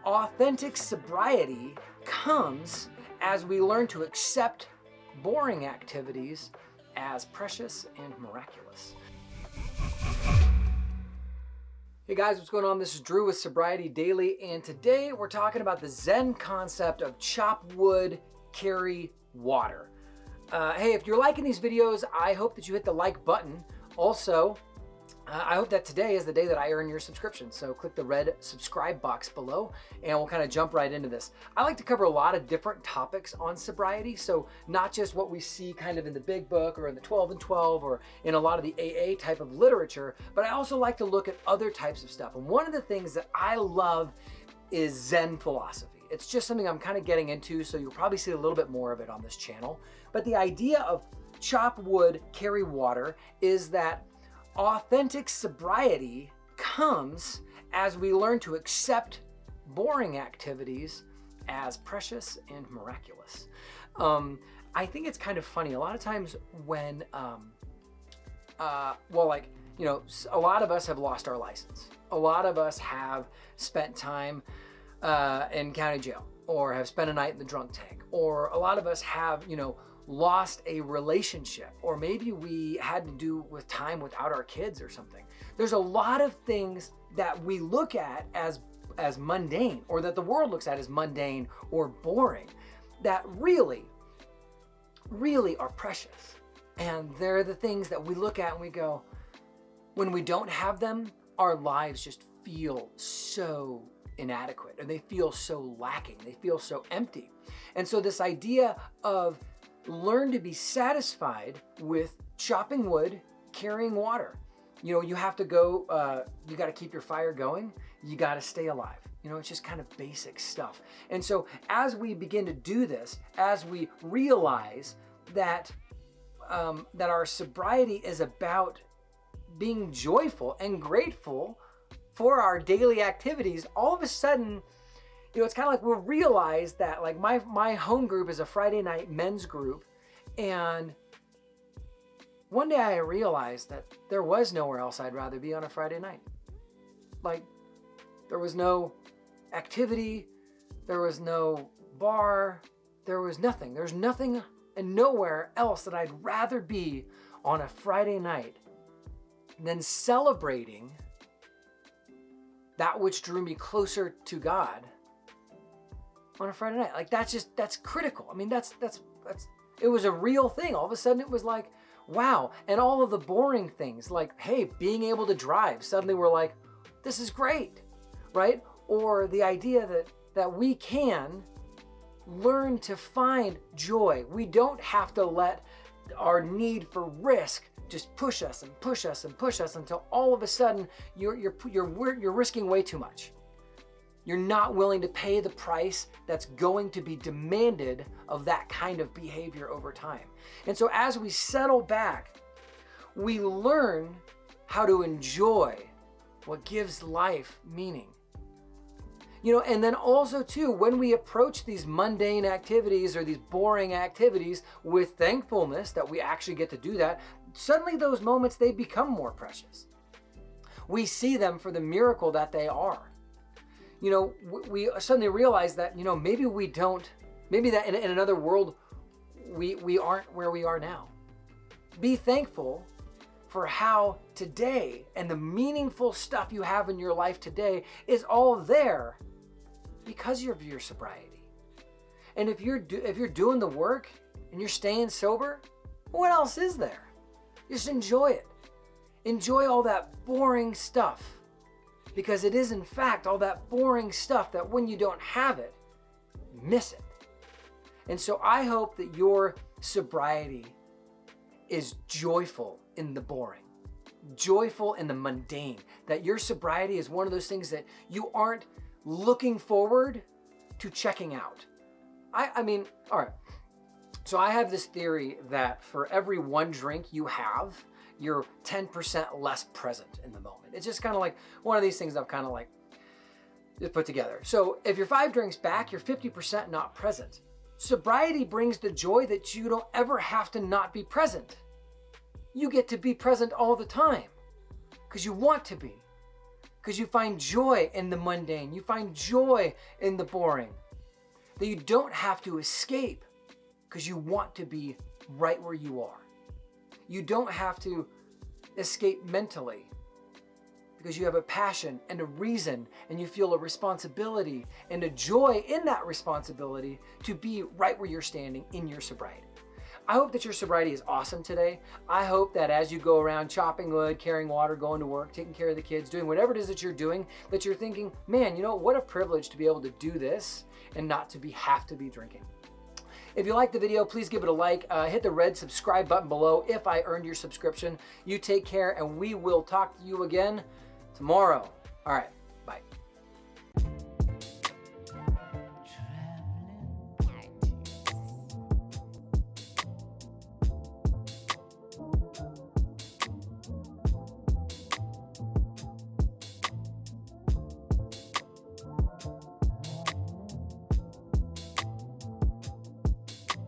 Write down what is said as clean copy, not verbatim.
Authentic sobriety comes as we learn to accept boring activities as precious and miraculous. Hey guys, what's going on? This is Drew with Sobriety Daily, and today we're talking about the Zen concept of chop wood, carry water. Hey, if you're liking these videos, I hope that you hit the like button. Also, I hope that today is the day that I earn your subscription. So click the red subscribe box below and we'll kind of jump right into this. I like to cover a lot of different topics on sobriety. So not just what we see kind of in the big book or in the 12 and 12 or in a lot of the AA type of literature, but I also like to look at other types of stuff. And one of the things that I love is Zen philosophy. It's just something I'm kind of getting into, so you'll probably see a little bit more of it on this channel. But the idea of chop wood, carry water is that authentic sobriety comes as we learn to accept boring activities as precious and miraculous. I think it's kind of funny. A lot of times when, a lot of us have lost our license. A lot of us have spent time in county jail or have spent a night in the drunk tank. Or a lot of us have, lost a relationship, or maybe we had to do with time without our kids or something. There's a lot of things that we look at as mundane, or that the world looks at as mundane or boring, that really are precious. And they're the things that we look at and we go, when we don't have them, our lives just feel so inadequate, or they feel so lacking, they feel so empty. And so this idea of learn to be satisfied with chopping wood, carrying water. You have to go, you got to keep your fire going. You got to stay alive. It's just kind of basic stuff. And so as we begin to do this, as we realize that, that our sobriety is about being joyful and grateful for our daily activities, all of a sudden, it's kind of like we'll realize that, like, my home group is a Friday night men's group, and one day I realized that there was nowhere else I'd rather be on a Friday night. Like, there was no activity, there was no bar, there was nothing. There's nothing and nowhere else that I'd rather be on a Friday night than celebrating that which drew me closer to God on a Friday night. Like, that's critical. I mean, that's it was a real thing. All of a sudden it was like, wow. And all of the boring things, like, hey, being able to drive, suddenly we're like, this is great, right? Or the idea that we can learn to find joy. We don't have to let our need for risk just push us and push us and push us until all of a sudden you're risking way too much. You're not willing to pay the price that's going to be demanded of that kind of behavior over time. And so as we settle back, we learn how to enjoy what gives life meaning. And then also too, when we approach these mundane activities or these boring activities with thankfulness that we actually get to do that, suddenly those moments, they become more precious. We see them for the miracle that they are. We suddenly realize that, maybe that in another world, we aren't where we are now. Be thankful for how today and the meaningful stuff you have in your life today is all there because of your sobriety. And if you're doing the work and you're staying sober, what else is there? Just enjoy it. Enjoy all that boring stuff. Because it is, in fact, all that boring stuff that when you don't have it, you miss it. And so I hope that your sobriety is joyful in the boring, joyful in the mundane, that your sobriety is one of those things that you aren't looking forward to checking out. I mean, all right. So I have this theory that for every one drink you have, you're 10% less present in the moment. It's just kind of like one of these things I've kind of like just put together. So if you're 5 drinks back, you're 50% not present. Sobriety brings the joy that you don't ever have to not be present. You get to be present all the time because you want to be. because you find joy in the mundane. You find joy in the boring. That you don't have to escape because you want to be right where you are. You don't have to escape mentally because you have a passion and a reason, and you feel a responsibility and a joy in that responsibility to be right where you're standing in your sobriety. I hope that your sobriety is awesome today. I hope that as you go around chopping wood, carrying water, going to work, taking care of the kids, doing whatever it is that you're doing, that you're thinking, man, you know, what a privilege to be able to do this and not to have to be drinking. If you like the video, please give it a like. Hit the red subscribe button below if I earned your subscription. You take care, and we will talk to you again tomorrow. All right.